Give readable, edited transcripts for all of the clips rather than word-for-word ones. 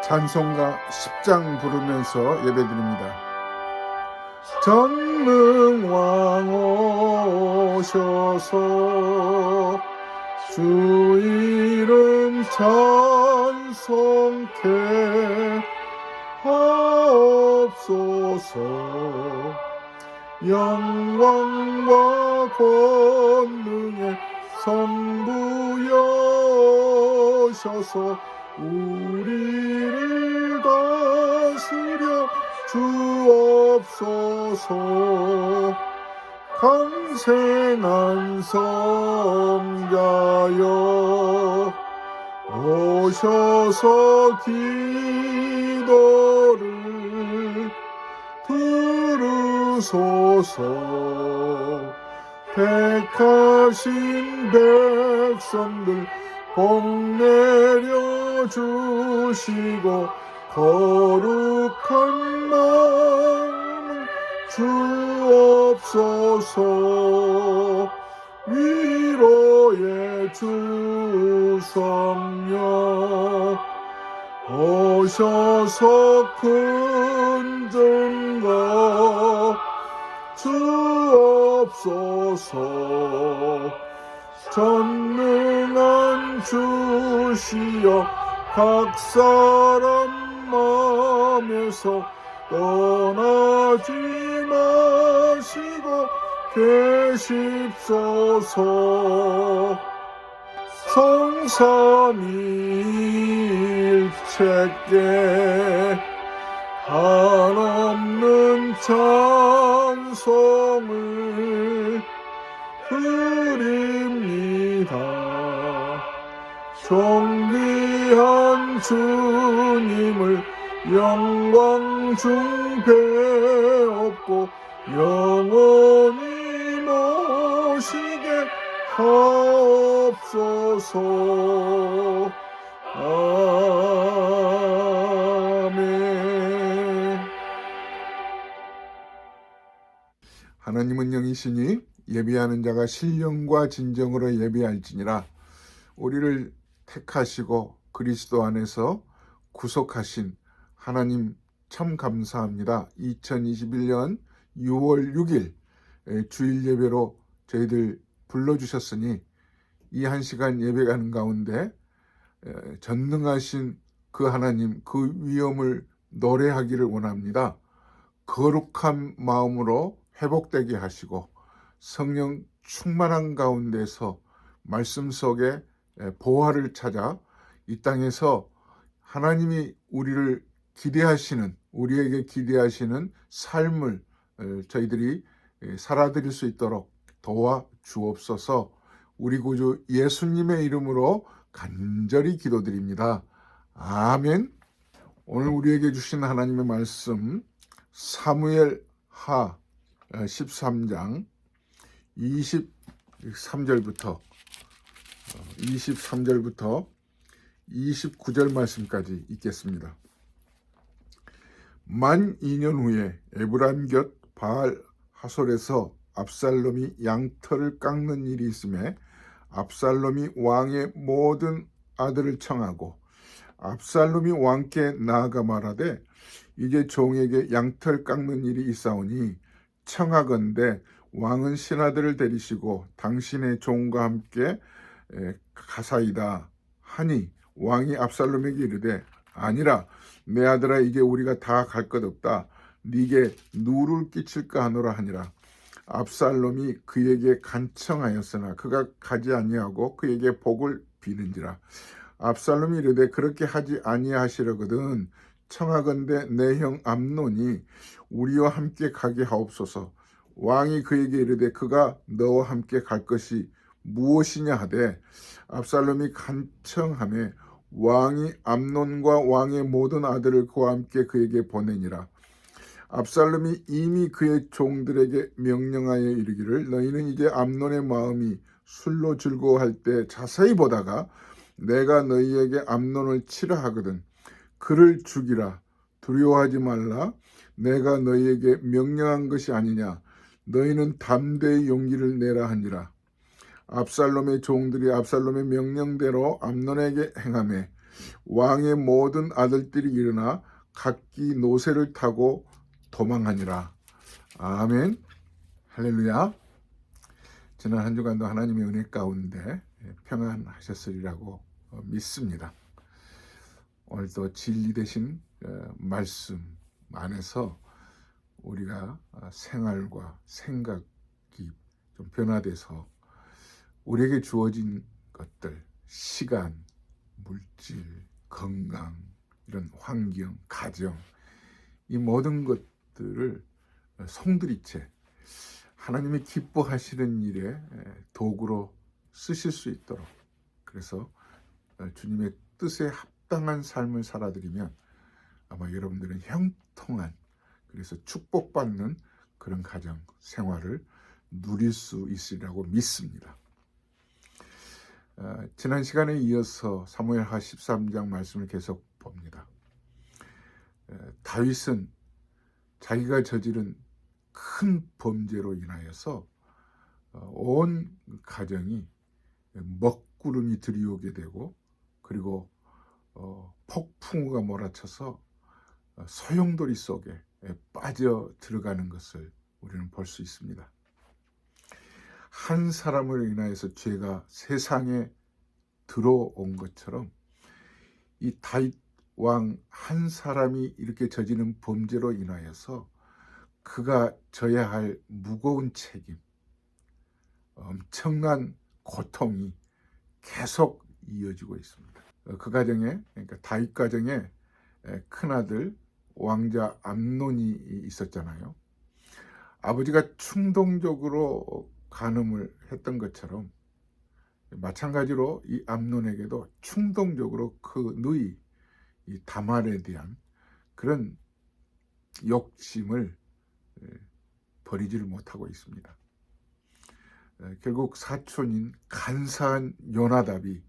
찬송가 10장 부르면서 예배드립니다. 전능왕 오셔서 주 이름 찬송케 하옵소서. 영광과 권능의 선부여셔서 우리를 다스려 주옵소서. 강생한 성자여 오셔서 기도를 들으소서. 택하신 백성들 복 내려 주시고 거룩한 마음 주옵소서. 위로의 주 성령 오셔서 큰 증거 주옵소서. 전능한 주시여 각 사람 마음에서 떠나지 마시고 계십소서. 성삼위일체께 한없는 찬송을 드립니다. 존귀한 주님을 영광 중 배웠고 영원히 모시게 하옵소서. 아멘. 하나님은 영이시니 예비하는 자가 신령과 진정으로 예비할지니라. 우리를 택하시고 그리스도 안에서 구속하신 하나님 참 감사합니다. 2021년 6월 6일 주일 예배로 저희들 불러주셨으니 이 한 시간 예배가는 가운데 전능하신 그 하나님 그 위엄을 노래하기를 원합니다. 거룩한 마음으로 회복되게 하시고 성령 충만한 가운데서 말씀 속에 보화를 찾아 이 땅에서 하나님이 우리를 기대하시는 우리에게 기대하시는 삶을 저희들이 살아드릴 수 있도록 도와 주옵소서. 우리 구주 예수님의 이름으로 간절히 기도드립니다. 아멘. 오늘 우리에게 주신 하나님의 말씀 사무엘하 13장 23절부터 29절 말씀까지 읽겠습니다. 만 2년 후에 에브라임 곁 바알 하솔에서 압살롬이 양털을 깎는 일이 있음에 압살롬이 왕의 모든 아들을 청하고 압살롬이 왕께 나아가 말하되 이제 종에게 양털 깎는 일이 있사오니 청하건대 왕은 신하들을 데리시고 당신의 종과 함께 가사이다 하니 왕이 압살롬에게 이르되 아니라 내 아들아 이제 우리가 다 갈 것 없다. 네게 누를 끼칠까 하노라 하니라. 압살롬이 그에게 간청하였으나 그가 가지 아니하고 그에게 복을 비는지라. 압살롬이 이르되 그렇게 하지 아니하시려거든 청하건대 내 형 암논이 우리와 함께 가게 하옵소서. 왕이 그에게 이르되 그가 너와 함께 갈 것이 무엇이냐 하되 압살롬이 간청하매 왕이 암논과 왕의 모든 아들을 그와 함께 그에게 보내니라. 압살롬이 이미 그의 종들에게 명령하여 이르기를 너희는 이제 암논의 마음이 술로 즐거워할 때 자세히 보다가 내가 너희에게 암논을 치라 하거든 그를 죽이라. 두려워하지 말라. 내가 너희에게 명령한 것이 아니냐. 너희는 담대히 용기를 내라 하니라. 압살롬의 종들이 압살롬의 명령대로 암논에게 행하매 왕의 모든 아들들이 일어나 각기 노새를 타고 도망하니라. 아멘. 할렐루야. 지난 한 주간도 하나님의 은혜 가운데 평안하셨으리라고 믿습니다. 오늘도 진리 되신 말씀 안에서 우리가 생활과 생각이 좀 변화돼서 우리에게 주어진 것들, 시간, 물질, 건강, 이런 환경, 가정, 이 모든 것들을 송두리째 하나님이 기뻐하시는 일에 도구로 쓰실 수 있도록, 그래서 주님의 뜻에 합당한 삶을 살아드리면 아마 여러분들은 형통한, 그래서 축복받는 그런 가정 생활을 누릴 수 있으리라고 믿습니다. 지난 시간에 이어서 사무엘하 13장 말씀을 계속 봅니다. 다윗은 자기가 저지른 큰 범죄로 인하여서 온 가정이 먹구름이 들이오게 되고, 그리고 폭풍우가 몰아쳐서 소용돌이 속에 빠져 들어가는 것을 우리는 볼 수 있습니다. 한 사람으로 인하여서 죄가 세상에 들어온 것처럼 이 다윗 왕 한 사람이 이렇게 저지른 범죄로 인하여서 그가 져야 할 무거운 책임, 엄청난 고통이 계속 이어지고 있습니다. 그 가정에, 그러니까 다윗 가정에 큰아들 왕자 암논이 있었잖아요. 아버지가 충동적으로 간음을 했던 것처럼 마찬가지로 이 암논에게도 충동적으로 그 누이 이 다말에 대한 그런 욕심을 버리지를 못하고 있습니다. 결국 사촌인 간사한 요나답이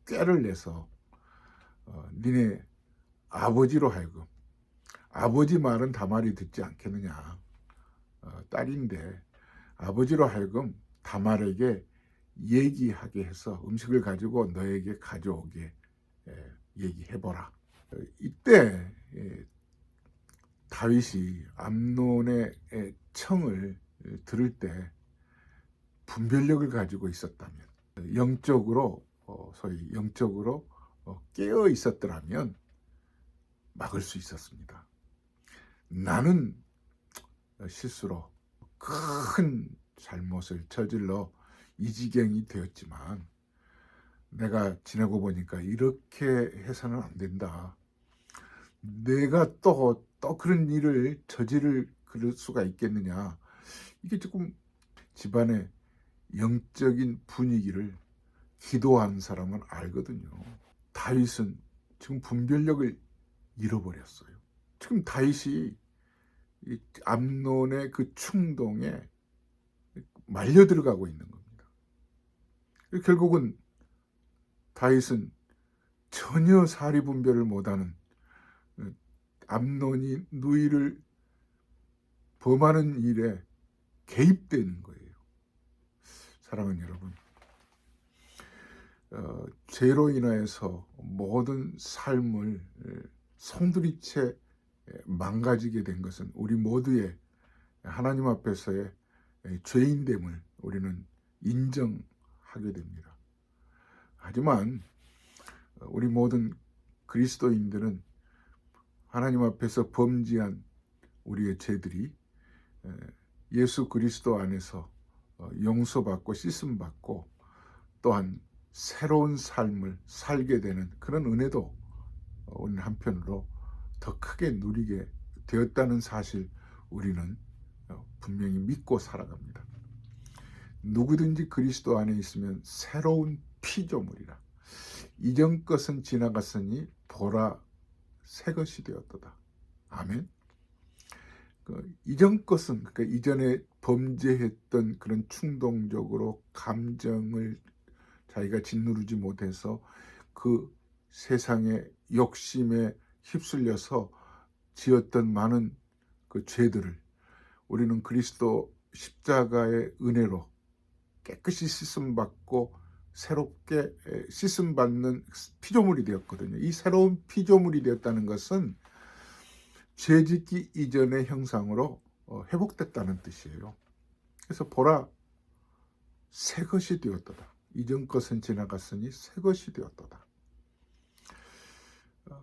꾀를 내서 니네 아버지로 하여금, 아버지 말은 다말이 듣지 않겠느냐, 딸인데 아버지로 하여금 다말에게 얘기하게 해서 음식을 가지고 너에게 가져오게 얘기해보라. 이때 다윗이 암논의 청을 들을 때 분별력을 가지고 있었다면, 영적으로 소위 영적으로 깨어 있었더라면 막을 수 있었습니다. 나는 실수로 큰 잘못을 저질러 이 지경이 되었지만 내가 지내고 보니까 이렇게 해서는 안 된다. 내가 또 그런 일을 저지를 그럴 수가 있겠느냐. 이게 조금 집안의 영적인 분위기를 기도하는 사람은 알거든요. 다윗은 지금 분별력을 잃어버렸어요. 지금 다윗이 암논의 그 충동에 말려 들어가고 있는 겁니다. 결국은 다윗은 전혀 사리 분별을 못하는 암논이 누이를 범하는 일에 개입되는 거예요. 사랑하는 여러분, 죄로 인하여서 모든 삶을 송두리째 망가지게 된 것은 우리 모두의 하나님 앞에서의 죄인됨을 우리는 인정하게 됩니다. 하지만 우리 모든 그리스도인들은 하나님 앞에서 범죄한 우리의 죄들이 예수 그리스도 안에서 용서받고 씻음받고 또한 새로운 삶을 살게 되는 그런 은혜도 오늘 한편으로 더 크게 누리게 되었다는 사실 우리는 분명히 믿고 살아갑니다. 누구든지 그리스도 안에 있으면 새로운 피조물이라. 이전 것은 지나갔으니 보라 새 것이 되었도다. 아멘. 이전 것은, 그러니까 이전에 범죄했던 그런 충동적으로 감정을 자기가 짓누르지 못해서 그 세상의 욕심에 휩쓸려서 지었던 많은 그 죄들을 우리는 그리스도 십자가의 은혜로 깨끗이 씻음받고 새롭게 씻음 받는 피조물이 되었거든요. 이 새로운 피조물이 되었다는 것은 죄짓기 이전의 형상으로 회복됐다는 뜻이에요. 그래서 보라, 새 것이 되었도다. 이전 것은 지나갔으니 새 것이 되었도다.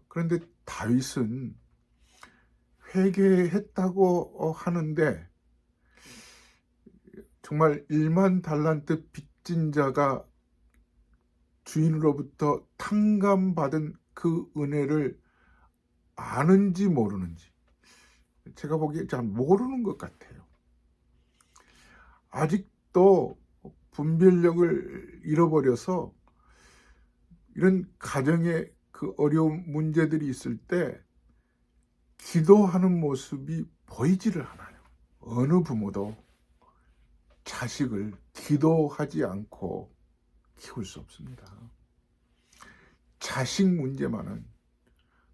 그런데 다윗은 회개했다고 하는데 정말 1만 달란트 빚진 자가 주인으로부터 탕감받은 그 은혜를 아는지 모르는지, 제가 보기에 잘 모르는 것 같아요. 아직도 분별력을 잃어버려서 이런 가정에 그 어려운 문제들이 있을 때 기도하는 모습이 보이지를 않아요. 어느 부모도 자식을 기도하지 않고 키울 수 없습니다. 자식 문제만은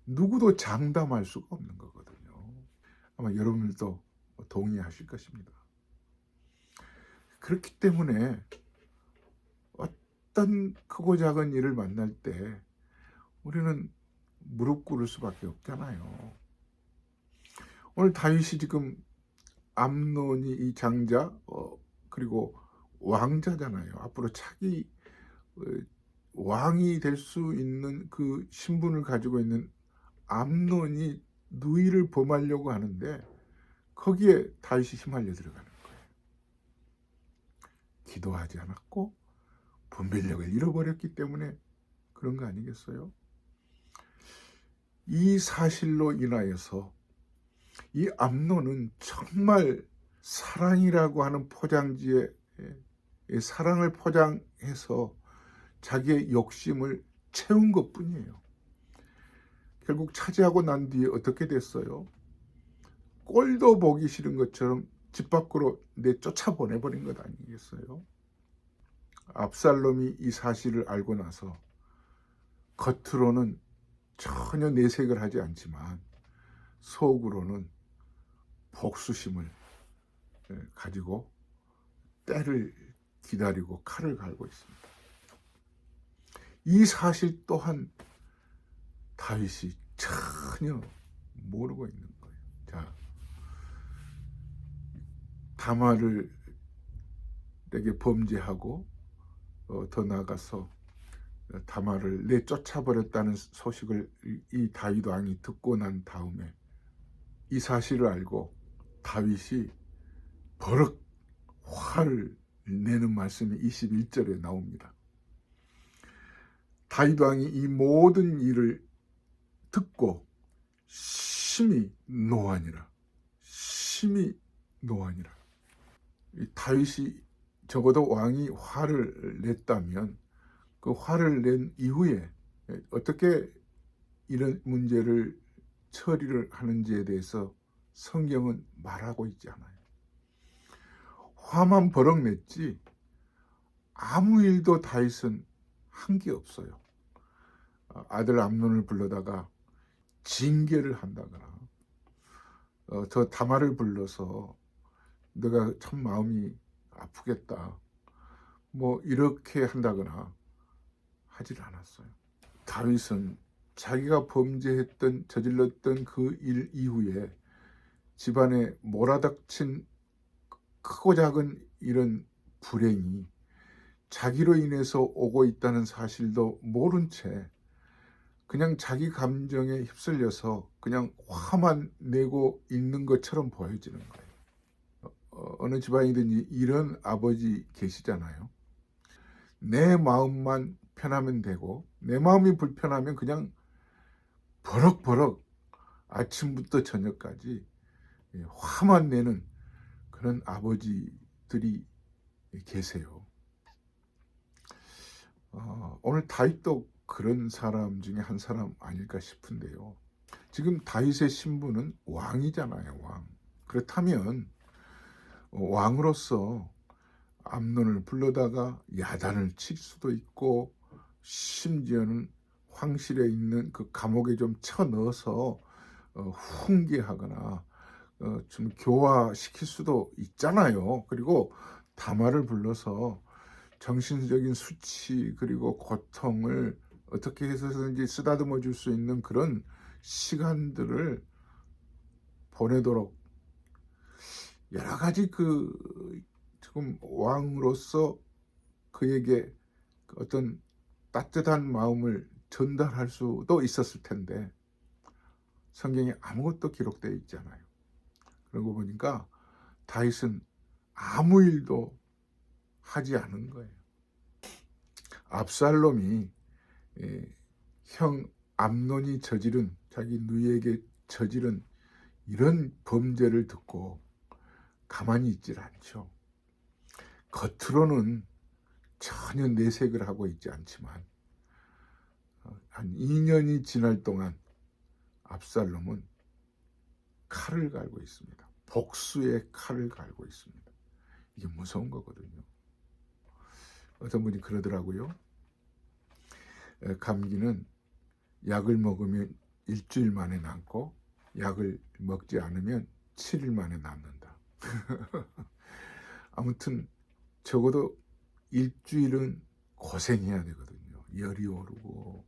누구도 장담할 수가 없는 거거든요. 아마 여러분들도 동의하실 것입니다. 그렇기 때문에 어떤 크고 작은 일을 만날 때 우리는 무릎 꿇을 수밖에 없잖아요. 오늘 다윗이 지금 암논이 이 장자 그리고 왕자잖아요. 앞으로 차기 왕이 될 수 있는 그 신분을 가지고 있는 암논이 누이를 범하려고 하는데 거기에 다윗이 휘말려 들어가는 거예요. 기도하지 않았고 분별력을 잃어버렸기 때문에 그런 거 아니겠어요? 이 사실로 인하여서 이 암논은 정말 사랑이라고 하는 포장지에 사랑을 포장해서 자기의 욕심을 채운 것뿐이에요. 결국 차지하고 난 뒤에 어떻게 됐어요? 꼴도 보기 싫은 것처럼 집 밖으로 내쫓아 보내버린 것 아니겠어요? 압살롬이 이 사실을 알고 나서 겉으로는 전혀 내색을 하지 않지만 속으로는 복수심을 가지고 때를 기다리고 칼을 갈고 있습니다. 이 사실 또한 다윗이 전혀 모르고 있는 거예요. 자, 다말을 내게 범죄하고 더 나아가서 다말을 내쫓아버렸다는 소식을 이 다윗 왕이 듣고 난 다음에 이 사실을 알고 다윗이 버럭 화를 내는 말씀이 21절에 나옵니다. 다윗 왕이 이 모든 일을 듣고 심히 노하니라. 심히 노하니라. 다윗이 적어도 왕이 화를 냈다면 그 화를 낸 이후에 어떻게 이런 문제를 처리를 하는지에 대해서 성경은 말하고 있지 않아요. 화만 버럭 냈지 아무 일도 다윗은 한 게 없어요. 아들 암논을 불러다가 징계를 한다거나 저 다말을 불러서 너가 참 마음이 아프겠다 뭐 이렇게 한다거나 하질 않았어요. 다윗은 자기가 범죄했던 저질렀던 그 일 이후에 집안에 몰아닥친 크고 작은 이런 불행이 자기로 인해서 오고 있다는 사실도 모른 채 그냥 자기 감정에 휩쓸려서 그냥 화만 내고 있는 것처럼 보여지는 거예요. 어느 집안이든지 이런 아버지 계시잖아요. 내 마음만 편하면 되고 내 마음이 불편하면 그냥 버럭버럭 아침부터 저녁까지 화만 내는 그런 아버지들이 계세요. 오늘 다윗도 그런 사람 중에 한 사람 아닐까 싶은데요. 지금 다윗의 신분은 왕이잖아요. 왕. 그렇다면 왕으로서 암논을 불러다가 야단을 칠 수도 있고 심지어는 황실에 있는 그 감옥에 좀 쳐넣어서 훈계하거나 좀 교화시킬 수도 있잖아요. 그리고 다말을 불러서 정신적인 수치 그리고 고통을 어떻게 해서든지 쓰다듬어 줄 수 있는 그런 시간들을 보내도록 여러 가지 지금 왕으로서 그에게 어떤 따뜻한 마음을 전달할 수도 있었을 텐데 성경에 아무것도 기록되어 있지 않아요. 그러고 보니까 다윗은 아무 일도 하지 않은 거예요. 압살롬이 형 암논이 저지른, 자기 누이에게 저지른 이런 범죄를 듣고 가만히 있질 않죠. 겉으로는 전혀 내색을 하고 있지 않지만 한 2년이 지날 동안 압살롬은 칼을 갈고 있습니다. 복수의 칼을 갈고 있습니다. 이게 무서운 거거든요. 어떤 분이 그러더라고요. 감기는 약을 먹으면 일주일 만에 낫고 약을 먹지 않으면 7일 만에 낫는다. 아무튼 적어도 일주일은 고생해야 되거든요. 열이 오르고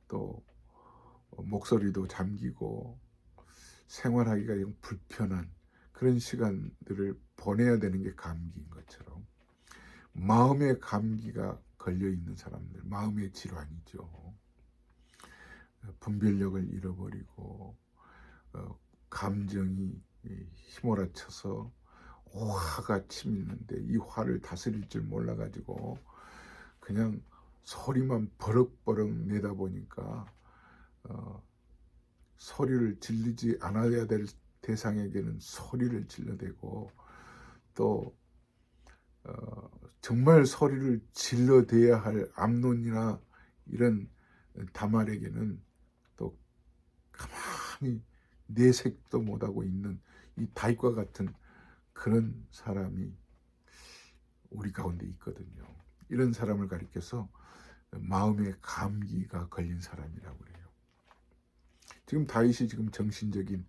또 목소리도 잠기고 생활하기가 영 불편한 그런 시간들을 보내야 되는 게 감기인 것처럼 마음의 감기가 걸려있는 사람들, 마음의 질환이죠. 분별력을 잃어버리고 감정이 휘몰아쳐서 화가 치밀는데 이 화를 다스릴 줄 몰라가지고 그냥 소리만 버럭버럭 내다 보니까 소리를 질르지 않아야 될 대상에게는 소리를 질러대고 또 정말 소리를 질러대야 할 암논이나 이런 다말에게는 또 가만히 내색도 못하고 있는 이 다윗과 같은 그런 사람이 우리 가운데 있거든요. 이런 사람을 가리켜서 마음의 감기가 걸린 사람이라고 그래요. 지금 다윗이 지금 정신적인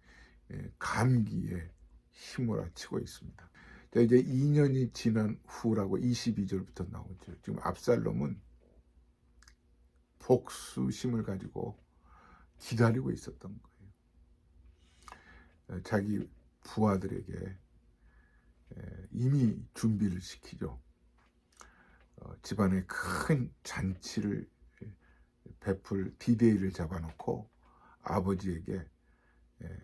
감기에 휘몰아치고 있습니다. 자, 이제 2년이 지난 후라고 22절부터 나오죠. 지금 압살롬은 복수심을 가지고 기다리고 있었던 거예요. 자기 부하들에게 이미 준비를 시키죠. 집안에 큰 잔치를 베풀 디데이를 잡아놓고 아버지에게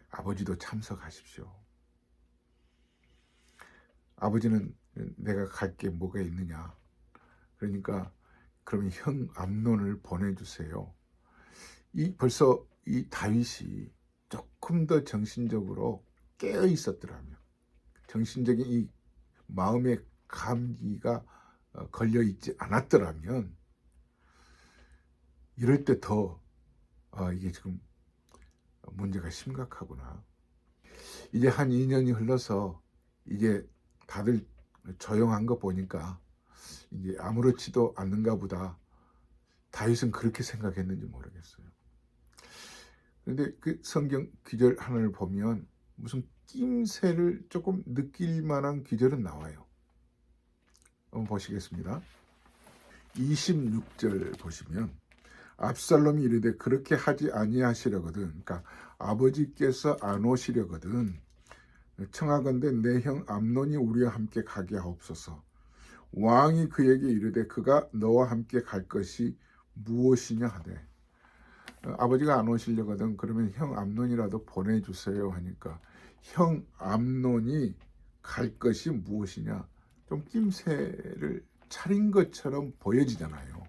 아버지도 참석하십시오. 아버지는 내가 갈 게 뭐가 있느냐. 그러니까 그러면 형 암논을 보내주세요. 벌써 이 다윗이 조금 더 정신적으로 깨어 있었더라면, 정신적인 이 마음의 감기가 걸려 있지 않았더라면 이럴 때 더 이게 지금 문제가 심각하구나. 이제 한 2년이 흘러서 이제 다들 조용한 거 보니까 이제 아무렇지도 않는가 보다. 다윗은 그렇게 생각했는지 모르겠어요. 그런데 그 성경 귀절 하나를 보면 무슨 낌새를 조금 느낄 만한 귀절은 나와요. 한번 보시겠습니다. 26절 보시면 압살롬이 이르되 그렇게 하지 아니하시려거든. 그러니까 아버지께서 안 오시려거든. 청하건대 내 형 암논이 우리와 함께 가게 하옵소서. 왕이 그에게 이르되 그가 너와 함께 갈 것이 무엇이냐 하되 아버지가 안 오시려거든. 그러면 형 암논이라도 보내주세요 하니까 형 암논이 갈 것이 무엇이냐, 좀 낌새를 차린 것처럼 보여지잖아요.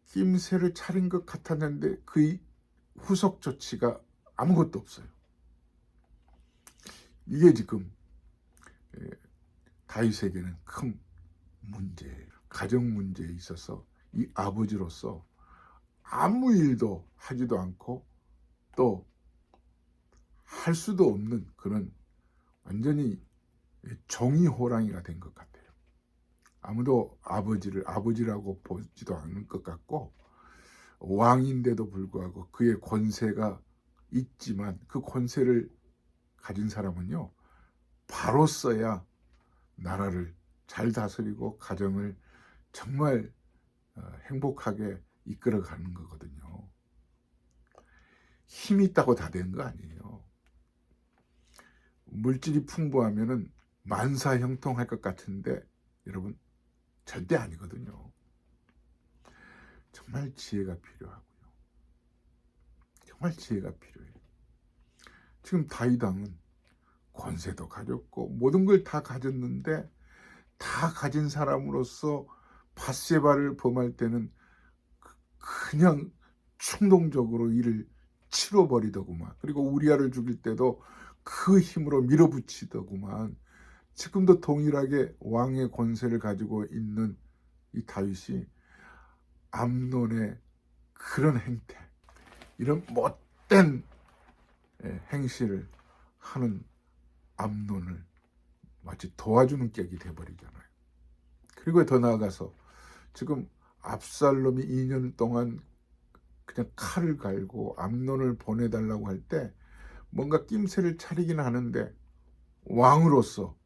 낌새를 차린 것 같았는데 그 후속 조치가 아무것도 없어요. 이게 지금 다윗에게는 큰 문제예요. 가정 문제에 있어서 이 아버지로서 아무 일도 하지도 않고 또 할 수도 없는 그런 완전히 종이 호랑이가 된 것 같아요. 아무도 아버지를 아버지라고 보지도 않는 것 같고 왕인데도 불구하고 그의 권세가 있지만 그 권세를 가진 사람은요 바로 써야 나라를 잘 다스리고 가정을 정말 행복하게 이끌어가는 거거든요. 힘이 있다고 다 되는 거 아니에요. 물질이 풍부하면은 만사형통할 것 같은데 여러분 절대 아니거든요. 정말 지혜가 필요하고요. 정말 지혜가 필요해요. 지금 다윗 왕은 권세도 가졌고 모든 걸 다 가졌는데 다 가진 사람으로서 밧세바를 범할 때는 그냥 충동적으로 이를 치러버리더구만. 그리고 우리아를 죽일 때도 그 힘으로 밀어붙이더구만. 지금도 동일하게 왕의 권세를 가지고 있는 이 다윗이 암논의 그런 행태, 이런 못된 행실을 하는 암논을 마치 도와주는 격이 돼버리잖아요. 그리고 더 나아가서 지금 압살롬이 2년 동안 그냥 칼을 갈고 암논을 보내달라고 할 때 뭔가 낌새를 차리긴 하는데 왕으로서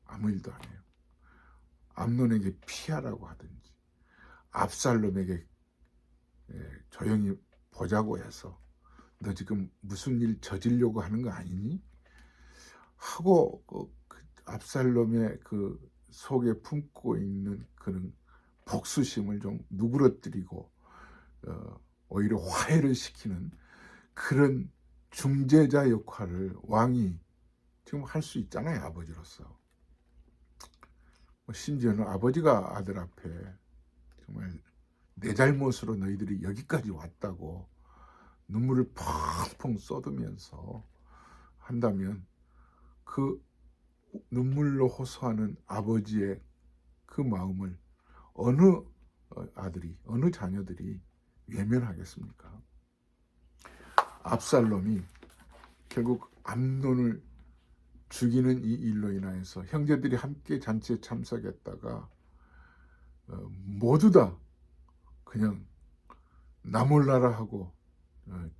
아무 일도 안 해요. 암논에게 피하라고 하든지 압살롬에게 조용히 보자고 해서 너 지금 무슨 일 저지르려고 하는 거 아니니? 하고 그 압살롬의 그 속에 품고 있는 그런 복수심을 좀 누그러뜨리고 오히려 화해를 시키는 그런 중재자 역할을 왕이 지금 할 수 있잖아요. 아버지로서. 심지어는 아버지가 아들 앞에 정말 내 잘못으로 너희들이 여기까지 왔다고 눈물을 펑펑 쏟으면서 한다면 그 눈물로 호소하는 아버지의 그 마음을 어느 아들이, 어느 자녀들이 외면하겠습니까? 압살롬이 결국 암논을 죽이는 이 일로 인하여서 형제들이 함께 잔치에 참석했다가 모두 다 그냥 나 몰라라 하고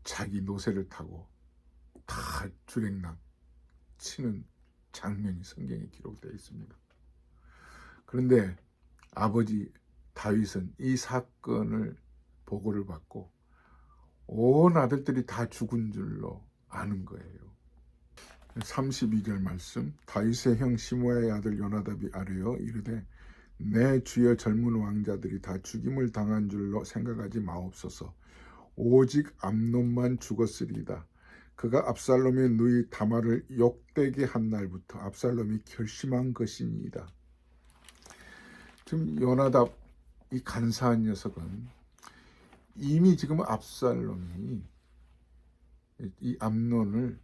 자기 노새를 타고 다 주랭랑 치는 장면이 성경에 기록되어 있습니다. 그런데 아버지 다윗은 이 사건을 보고를 받고 온 아들들이 다 죽은 줄로 아는 거예요. 32절 말씀, 다윗의 형 시므아의 아들 요나답이 아뢰어 이르되 내 주여 젊은 왕자들이 다 죽임을 당한 줄로 생각하지 마옵소서. 오직 암논만 죽었으리이다. 그가 압살롬의 누이 다말을 욕되게 한 날부터 압살롬이 결심한 것이니이다. 지금 요나답 이 간사한 녀석은 이미 지금 압살롬이 이 암논을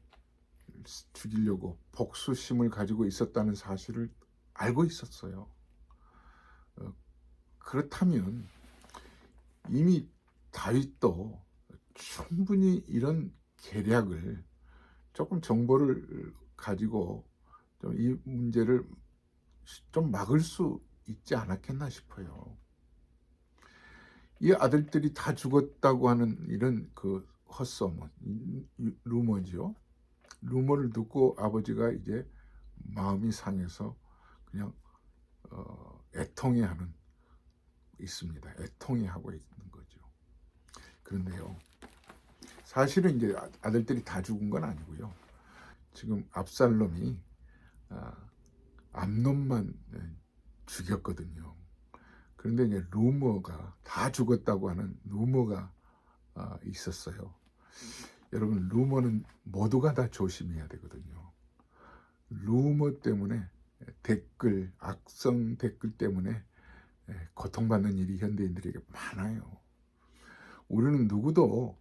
죽이려고 복수심을 가지고 있었다는 사실을 알고 있었어요. 그렇다면 이미 다윗도 충분히 이런 계략을 조금 정보를 가지고 좀 이 문제를 좀 막을 수 있지 않았겠나 싶어요. 이 아들들이 다 죽었다고 하는 이런 그 헛소문, 루머죠. 루머를 듣고 아버지가 이제 마음이 상해서 그냥 애통해하는 있습니다. 애통해하고 있는 거죠. 그런데요, 사실은 이제 아들들이 다 죽은 건 아니고요. 지금 압살롬이 암논만 죽였거든요. 그런데 이제 루머가 다 죽었다고 하는 루머가 있었어요. 여러분, 루머는 모두가 다 조심해야 되거든요. 루머 때문에 댓글, 악성 댓글 때문에 고통받는 일이 현대인들에게 많아요. 우리는 누구도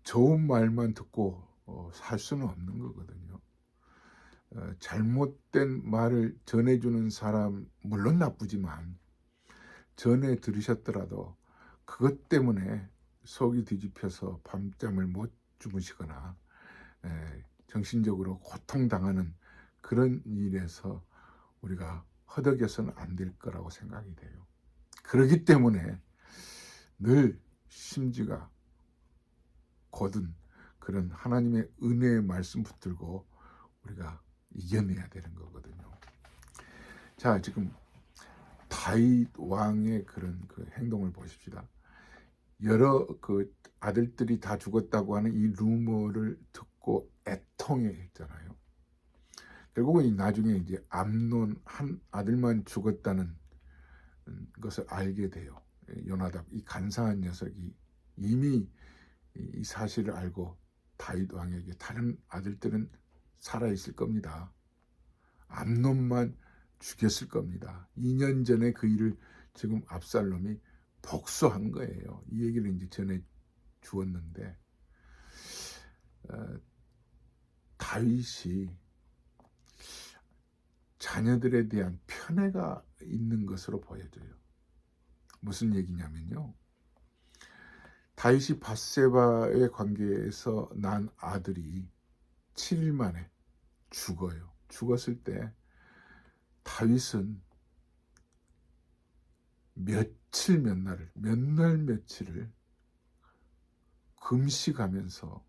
좋은 말만 듣고 살 수는 없는 거거든요. 잘못된 말을 전해주는 사람 물론 나쁘지만 전해 들으셨더라도 그것 때문에 속이 뒤집혀서 밤잠을 못 주무시거나 정신적으로 고통당하는 그런 일에서 우리가 허덕여서는 안 될 거라고 생각이 돼요. 그렇기 때문에 늘 심지가 곧은 그런 하나님의 은혜의 말씀 붙들고 우리가 이겨내야 되는 거거든요. 자, 지금 다윗 왕의 그런 그 행동을 보십시다. 여러 그 아들들이 다 죽었다고 하는 이 루머를 듣고 애통해 했잖아요. 결국은 나중에 이제 암논 한 아들만 죽었다는 것을 알게 돼요. 요나답, 이 간사한 녀석이 이미 이 사실을 알고 다윗 왕에게 다른 아들들은 살아있을 겁니다. 암논만 죽였을 겁니다. 2년 전에 그 일을 지금 압살롬이 복수한 거예요. 이 얘기를 이제 전해 주었는데, 다윗이 자녀들에 대한 편애가 있는 것으로 보여져요. 무슨 얘기냐면요, 다윗이 밧세바의 관계에서 난 아들이 7일 만에 죽어요. 죽었을 때 다윗은 며칠 몇 날을, 몇 날 며칠을 금식하면서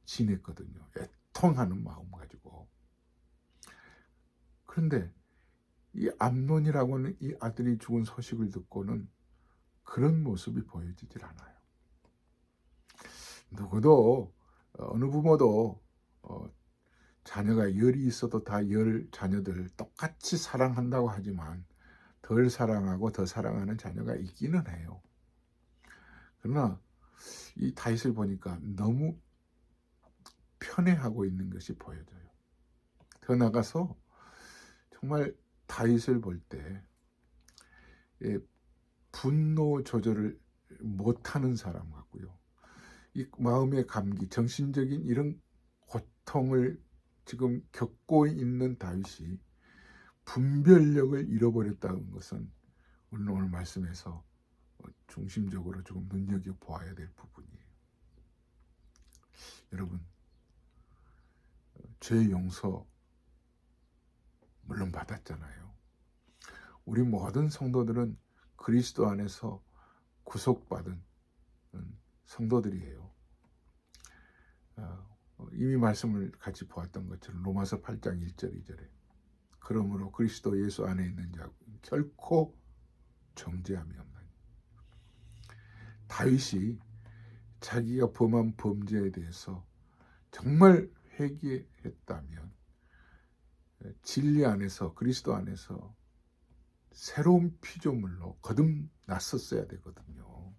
지냈거든요. 애통하는 마음 가지고. 그런데 이 암논이라고 하는 이 아들이 죽은 소식을 듣고는 그런 모습이 보여지질 않아요. 누구도 어느 부모도 자녀가 10이 있어도 다 10 자녀들 똑같이 사랑한다고 하지만 덜 사랑하고 더 사랑하는 자녀가 있기는 해요. 그러나 이 다윗을 보니까 너무 편애하고 있는 것이 보여져요. 더 나가서 정말 다윗을 볼 때 분노 조절을 못하는 사람 같고요. 이 마음의 감기, 정신적인 이런 고통을 지금 겪고 있는 다윗이 분별력을 잃어버렸다는 것은 오늘 말씀에서 중심적으로 조금 눈여겨보아야 될 부분이에요. 여러분, 죄 용서 물론 받았잖아요. 우리 모든 성도들은 그리스도 안에서 구속받은 성도들이에요. 이미 말씀을 같이 보았던 것처럼 로마서 8장 1절 2절에 그러므로 그리스도 예수 안에 있는 자 결코 정죄함이 없나니. 다윗이 자기가 범한 범죄에 대해서 정말 회개했다면 진리 안에서, 그리스도 안에서 새로운 피조물로 거듭났었어야 되거든요.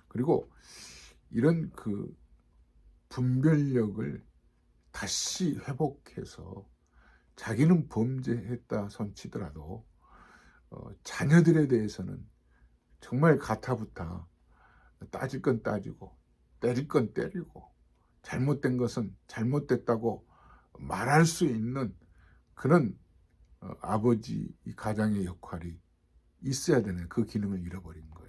그리고 이런 그 분별력을 다시 회복해서 자기는 범죄했다 손치더라도 자녀들에 대해서는 정말 가타부타 따질 건 따지고 때릴 건 때리고 잘못된 것은 잘못됐다고 말할 수 있는 그런 아버지 이 가장의 역할이 있어야 되는 그 기능을 잃어버린 거예요.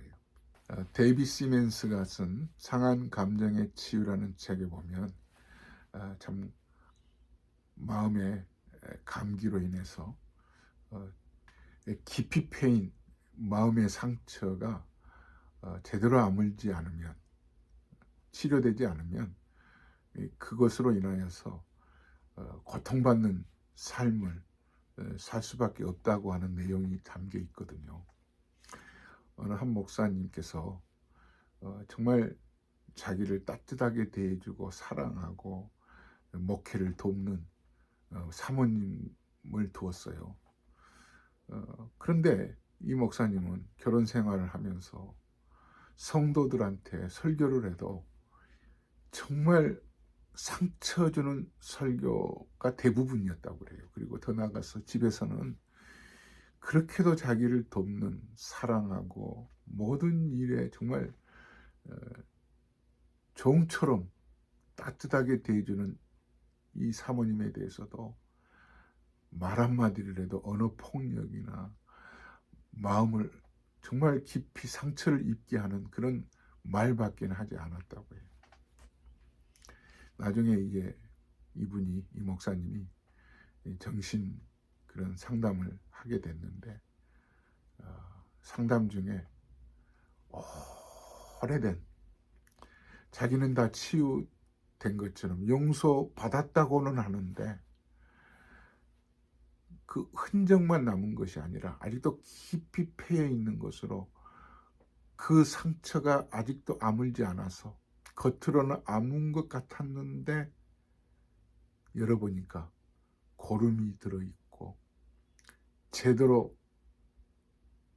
데이비 시멘스가 쓴 상한 감정의 치유라는 책에 보면 참 마음의 감기로 인해서 깊이 패인 마음의 상처가 제대로 아물지 않으면, 치료되지 않으면 그것으로 인하여서 고통받는 삶을 살 수밖에 없다고 하는 내용이 담겨 있거든요. 어느 한 목사님께서 정말 자기를 따뜻하게 대해주고 사랑하고 목회를 돕는 사모님을 두었어요. 그런데 이 목사님은 결혼 생활을 하면서 성도들한테 설교를 해도 정말 상처 주는 설교가 대부분이었다고 그래요. 그리고 더 나아가서 집에서는 그렇게도 자기를 돕는, 사랑하고 모든 일에 정말 종처럼 따뜻하게 대해주는 이 사모님에 대해서도 말 한마디를 해도 언어 폭력이나 마음을 정말 깊이 상처를 입게 하는 그런 말밖에는 하지 않았다고 해요. 나중에 이게 이 목사님이 정신 그런 상담을 하게 됐는데 상담 중에 오래된, 자기는 다 치유된 것처럼 용서받았다고는 하는데 그 흔적만 남은 것이 아니라 아직도 깊이 패여 있는 것으로 그 상처가 아직도 아물지 않아서 겉으로는 아문 것 같았는데 열어보니까 고름이 들어있고 제대로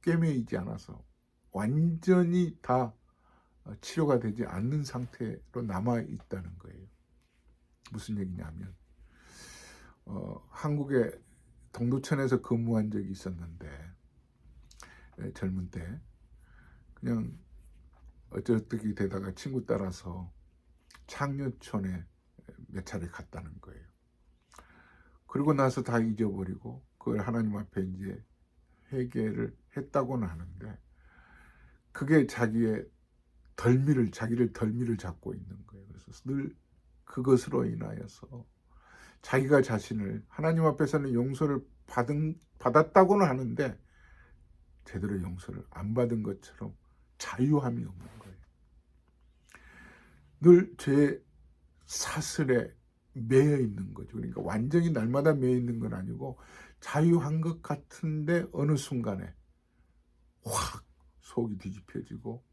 꿰매이지 않아서 완전히 다 치료가 되지 않는 상태로 남아 있다는 거예요. 무슨 얘기냐면 한국의 동두천에서 근무한 적이 있었는데 젊은 때 그냥 어쩌게 되다가 친구 따라서 창녀촌에 몇 차례 갔다는 거예요. 그리고 나서 다 잊어버리고 그걸 하나님 앞에 이제 회개를 했다고는 하는데 그게 자기를 덜미를 잡고 있는 거예요. 그래서 늘 그것으로 인하여서 자기가 자신을 하나님 앞에서는 용서를 받았다고는 하는데 제대로 용서를 안 받은 것처럼 자유함이 없는 거예요. 늘 죄 사슬에 매여 있는 거죠. 그러니까 완전히 날마다 매여 있는 건 아니고 자유한 것 같은데 어느 순간에 확 속이 뒤집혀지고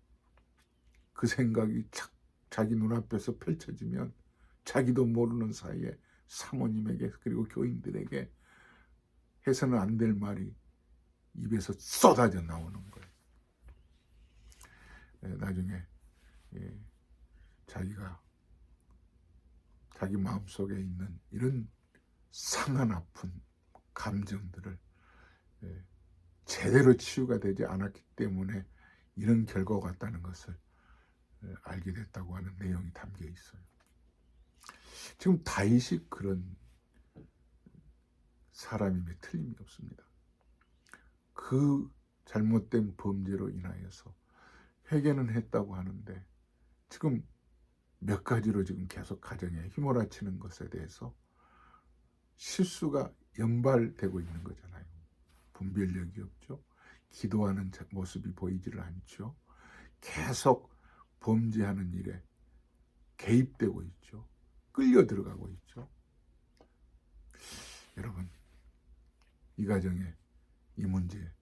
그 생각이 자기 눈앞에서 펼쳐지면 자기도 모르는 사이에 사모님에게 그리고 교인들에게 해서는 안 될 말이 입에서 쏟아져 나오는 거예요. 나중에 자기가 자기 마음속에 있는 이런 상한 아픈 감정들을 제대로 치유가 되지 않았기 때문에 이런 결과가 왔다는 것을 알게 됐다고 하는 내용이 담겨 있어요. 지금 다윗이 그런 사람임에 틀림이 없습니다. 그 잘못된 범죄로 인하여서 회개는 했다고 하는데 지금 몇 가지로 지금 계속 가정에 휘몰아치는 것에 대해서 실수가 연발되고 있는 거잖아요. 분별력이 없죠. 기도하는 모습이 보이지를 않죠. 계속 범죄하는 일에 개입되고 있죠. 끌려 들어가고 있죠. 여러분, 이 가정에 이 문제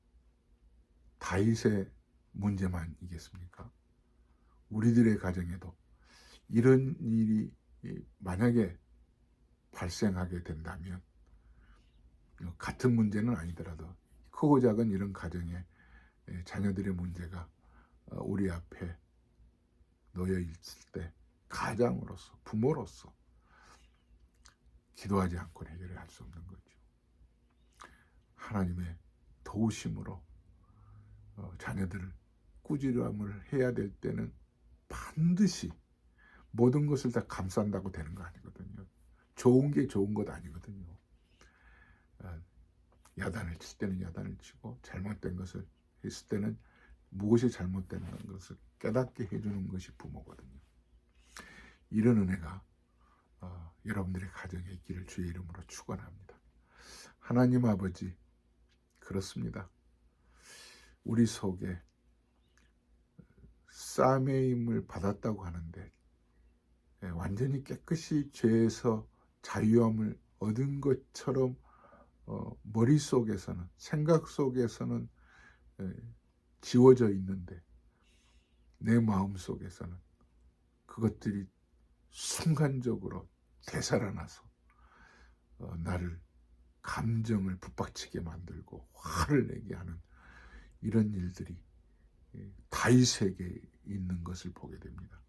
다윗의 문제만이겠습니까? 우리들의 가정에도 이런 일이 만약에 발생하게 된다면 같은 문제는 아니더라도 크고 작은 이런 가정에 자녀들의 문제가 우리 앞에 놓여 있을 때 가장으로서 부모로서 기도하지 않고 해결을 할 수 없는 거죠. 하나님의 도우심으로 자녀들을 꾸지람을 해야 될 때는 반드시 모든 것을 다 감싼다고 되는 거 아니거든요. 좋은 게 좋은 것 아니거든요. 야단을 칠 때는 야단을 치고 잘못된 것을 했을 때는 무엇이 잘못됐다는 것을 깨닫게 해주는 것이 부모거든요. 이런 은혜가 여러분들의 가정에 있기를 주의 이름으로 축원합니다. 하나님 아버지, 그렇습니다. 우리 속에 싸매임을 받았다고 하는데 완전히 깨끗이 죄에서 자유함을 얻은 것처럼 머릿속에서는 생각 속에서는 지워져 있는데 내 마음속에서는 그것들이 순간적으로 되살아나서 나를 감정을 북받치게 만들고 화를 내게 하는 이런 일들이 다윗에게 있는 것을 보게 됩니다.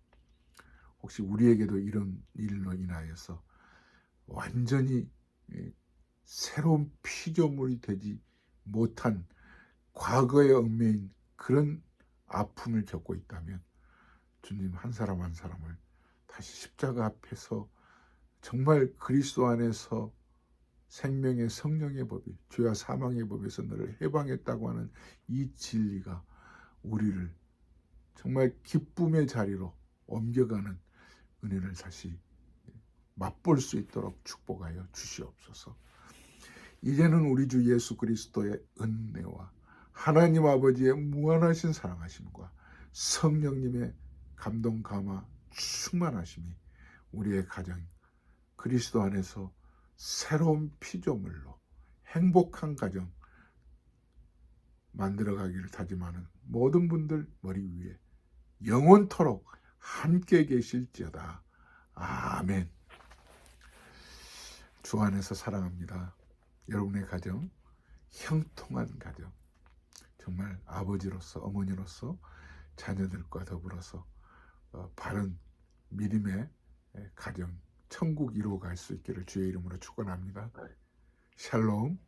혹시 우리에게도 이런 일로 인하여서 완전히 새로운 피조물이 되지 못한 과거에 얽매인 그런 아픔을 겪고 있다면 주님 한 사람 한 사람을 다시 십자가 앞에서 정말 그리스도 안에서 생명의 성령의 법이 죄와 사망의 법에서 너를 해방했다고 하는 이 진리가 우리를 정말 기쁨의 자리로 옮겨가는 은혜를 다시 맛볼 수 있도록 축복하여 주시옵소서. 이제는 우리 주 예수 그리스도의 은혜와 하나님 아버지의 무한하신 사랑하심과 성령님의 감동 감화 충만하심이 우리의 가정 그리스도 안에서 새로운 피조물로 행복한 가정 만들어가기를 다짐하는 모든 분들 머리 위에 영원토록 함께 계실지어다. 아멘. 주 안에서 사랑합니다. 여러분의 가정, 형통한 가정, 정말 아버지로서 어머니로서 자녀들과 더불어서 바른 믿음의 가정, 천국 이루어갈 수 있기를 주의 이름으로 축원합니다. 샬롬.